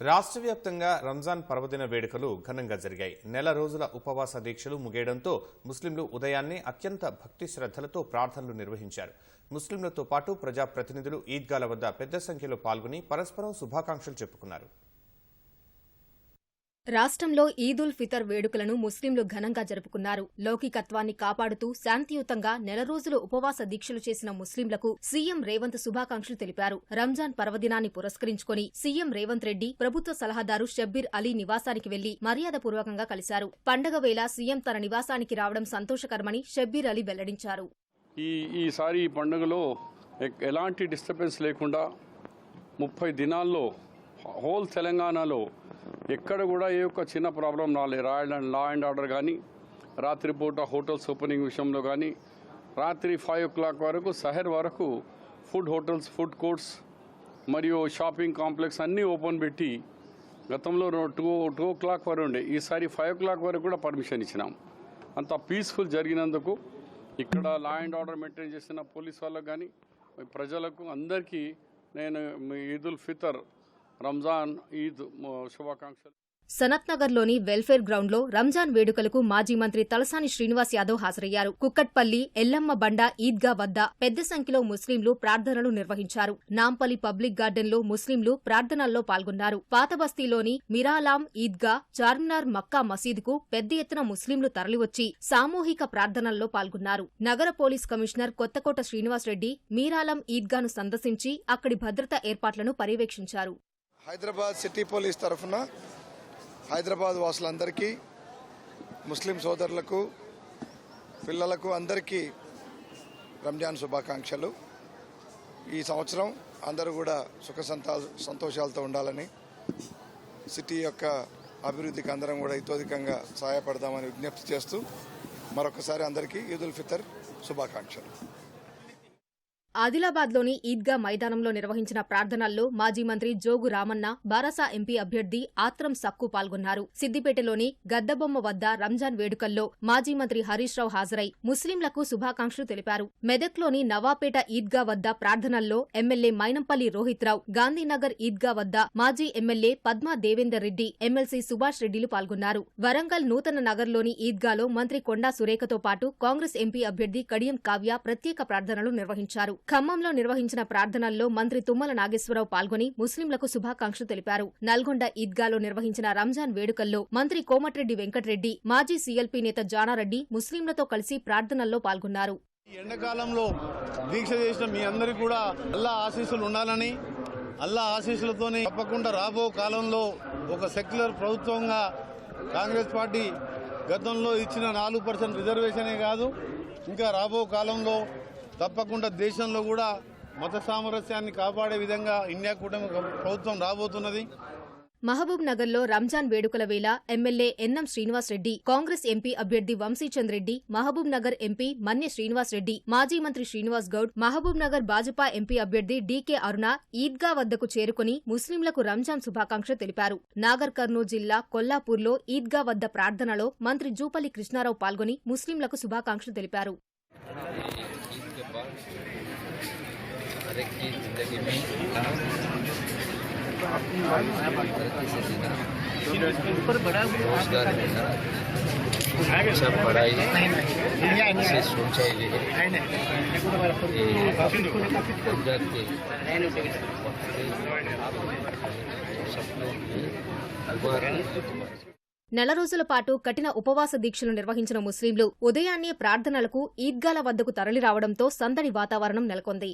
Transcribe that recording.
రాష్ట్ర వ్యాప్తంగా రంజాన్ పర్వదిన వేడుకలు ఘనంగా జరిగాయి. నెల రోజుల ఉపవాస దీక్షలు ముగియడంతో ముస్లింలు ఉదయాన్నే అత్యంత భక్తి శ్రద్ధలతో ప్రార్థనలు నిర్వహించారు. ముస్లింలతో పాటు ప్రజాప్రతినిధులు ఈద్గాల వద్ద పెద్ద సంఖ్యలో పాల్గొని పరస్పరం శుభాకాంక్షలు చెప్పుకున్నారు. రాష్ట్రంలో ఈద్ ఉల్ ఫితర్ వేడుకలను ముస్లింలు ఘనంగా జరుపుకున్నారు. లౌకికత్వాన్ని కాపాడుతూ శాంతియుతంగా నెల రోజులు ఉపవాస దీక్షలు చేసిన ముస్లింలకు సీఎం రేవంత్ శుభాకాంక్షలు తెలిపారు. రంజాన్ పర్వదినాన్ని పురస్కరించుకుని సీఎం రేవంత్ రెడ్డి ప్రభుత్వ సలహాదారు షబ్బీర్ అలీ నివాసానికి వెళ్లి మర్యాదపూర్వకంగా కలిశారు. పండగ వేళ సీఎం తన నివాసానికి రావడం సంతోషకరమని షబ్బీర్ అలీ వెల్లడించారు. ఈసారి ఈ పండుగలో ఎలాంటి డిస్టర్బెన్స్ లేకుండా 30 దినాల్లో హోల్ తెలంగాణలో ఎక్కడ కూడా ఏ ఒక్క చిన్న ప్రాబ్లం రాలేదు. లా అండ్ ఆర్డర్ కానీ, రాత్రిపూట హోటల్స్ ఓపెనింగ్ విషయంలో కానీ, రాత్రి 5 o'clock వరకు సహర్ వరకు ఫుడ్ హోటల్స్, ఫుడ్ కోర్ట్స్ మరియు షాపింగ్ కాంప్లెక్స్ అన్నీ ఓపెన్ పెట్టి గతంలో 2 o'clock వరకు ఉండే, ఈసారి 5 o'clock వరకు కూడా పర్మిషన్ ఇచ్చినాం. అంత పీస్ఫుల్ జరిగినందుకు ఇక్కడ లా అండ్ ఆర్డర్ మెయింటైన్ చేసిన పోలీస్ వాళ్ళకు కానీ ప్రజలకు అందరికీ నేను ఈద్ ఉల్ ఫితర్, రంజాన్, ఈద్ శుభాకాంక్షలు. సనత్ నగర్లోని వెల్ఫేర్ గ్రౌండ్లో రంజాన్ వేడుకలకు మాజీ మంత్రి తలసాని శ్రీనివాస్ యాదవ్ హాజరయ్యారు. కుక్కట్పల్లి ఎల్లమ్మ బండ ఈద్గా వద్ద పెద్ద సంఖ్యలో ముస్లింలు ప్రార్థనలు నిర్వహించారు. నాంపల్లి పబ్లిక్ గార్డెన్లో ముస్లింలు ప్రార్థనల్లో పాల్గొన్నారు. పాతబస్తీలోని మిరాలాం ఈద్గా, చార్మినార్ మక్కా మసీదుకు పెద్ద ఎత్తున ముస్లింలు తరలివచ్చి సామూహిక ప్రార్థనల్లో పాల్గొన్నారు. నగర పోలీస్ కమిషనర్ కొత్తకోట శ్రీనివాసరెడ్డి మీరాలాం ఈద్గాను సందర్శించి అక్కడి భద్రతా ఏర్పాట్లను పర్యవేక్షించారు. హైదరాబాద్ సిటీ పోలీస్ తరఫున హైదరాబాద్ వాసులందరికీ, ముస్లిం సోదరులకు, పిల్లలకు అందరికీ రంజాన్ శుభాకాంక్షలు. ఈ సంవత్సరం అందరూ కూడా సుఖ సంతోషాలతో ఉండాలని, సిటీ యొక్క అభివృద్ధికి అందరం కూడా ఇతోధికంగా సహాయపడదామని విజ్ఞప్తి చేస్తూ మరొకసారి అందరికీ ఈద్ ఉల్ ఫితర్ శుభాకాంక్షలు. ఆదిలాబాద్లోని ఈద్గా మైదానంలో నిర్వహించిన ప్రార్థనల్లో మాజీ మంత్రి జోగు రామన్న, బారాసా ఎంపీ అభ్యర్థి ఆత్రం సక్కు పాల్గొన్నారు. సిద్దిపేటలోని గద్దబొమ్మ వద్ద రంజాన్ వేడుకల్లో మాజీ మంత్రి హరీష్ రావు హాజరై ముస్లింలకు శుభాకాంక్షలు తెలిపారు. మెదక్లోని నవాపేట ఈద్గా వద్ద ప్రార్థనల్లో ఎమ్మెల్యే మైనంపల్లి రోహిత్ రావు, గాంధీనగర్ ఈద్గా వద్ద మాజీ ఎమ్మెల్యే పద్మా దేవేందర్ రెడ్డి, ఎమ్మెల్సీ సుభాష్ రెడ్డిలు పాల్గొన్నారు. వరంగల్ నూతన నగర్లోని ఈద్గాలో మంత్రి కొండా సురేఖతో పాటు కాంగ్రెస్ ఎంపీ అభ్యర్థి కడియం కావ్య ప్రత్యేక ప్రార్థనలు నిర్వహించారు. ఖమ్మంలో నిర్వహించిన ప్రార్థనల్లో మంత్రి తుమ్మల నాగేశ్వరరావు పాల్గొని ముస్లింలకు శుభాకాంక్షలు తెలిపారు. నల్గొండ ఈద్గాలో నిర్వహించిన రంజాన్ వేడుకల్లో మంత్రి కోమటిరెడ్డి వెంకటరెడ్డి, మాజీ సీఎల్పీ నేత జానారెడ్డి ముస్లింలతో కలిసి ప్రార్థనల్లో పాల్గొన్నారు. ఎండాకాలంలో దీక్ష చేసిన మీ అందరికీ కూడా అల్లా ఆశీస్సులు ఉండాలని, అల్లా ఆశీస్సులతోనే తప్పకుండా రాబో కాలంలో ఒక సెక్యులర్ ప్రభుత్వంగా కాంగ్రెస్ పార్టీ గతంలో ఇచ్చిన 4% రిజర్వేషనే కాదు, ఇంకా రాబో కాలంలో తప్పకుండా దేశంలో కూడా మత సామరస్యాన్ని కాపాడే విధంగా ఇండియా కూటమి ప్రభుత్వం రాబోతున్నది. మహబూబ్ నగర్లో రంజాన్ వేడుకల వేళ MLA NM Srinivasa Reddy, Congress MP అభ్యర్థి వంశీచంద్ రెడ్డి, మహబూబ్ నగర్ ఎంపీ మన్య శ్రీనివాసరెడ్డి, మాజీ మంత్రి శ్రీనివాస్ గౌడ్, మహబూబ్ నగర్ భాజపా ఎంపీ అభ్యర్థి డీకే అరుణ ఈద్గా వద్దకు చేరుకుని ముస్లింలకు రంజాన్ శుభాకాంక్షలు తెలిపారు. నాగర్ కర్నూలు జిల్లా కొల్లాపూర్లో ఈద్గా వద్ద ప్రార్థనలో మంత్రి జూపల్లి కృష్ణారావు పాల్గొని ముస్లింలకు శుభాకాంక్షలు తెలిపారు. रोजगार मिलना, अच्छा पढ़ाई से सोचा ही నెల రోజుల పాటు కఠిన ఉపవాస దీక్షలు నిర్వహించిన ముస్లింలు ఉదయాన్నే ప్రార్థనలకు ఈద్గాల వద్దకు తరలిరావడంతో సందడి వాతావరణం నెలకొంది.